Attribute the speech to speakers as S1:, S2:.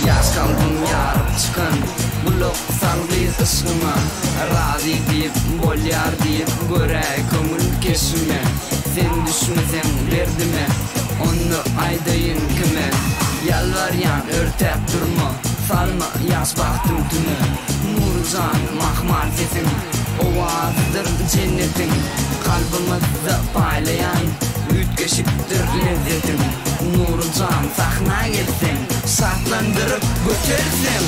S1: Yaz kalbim yarıp çıkan Buluk salgıyız ışkıma Razi deyip bolyar deyip göre kömül kesime Sen düşmesen verdime Onu aydayın kime Yalvaryan örtep durma Salma yaz baktım tümü Nurcan mahmar sesin Ovazıdır cennetin Kalbimizde paylayan Ütkeşiktir lezzetin Nurcan sahna gelsen Şartlandırıp götürsem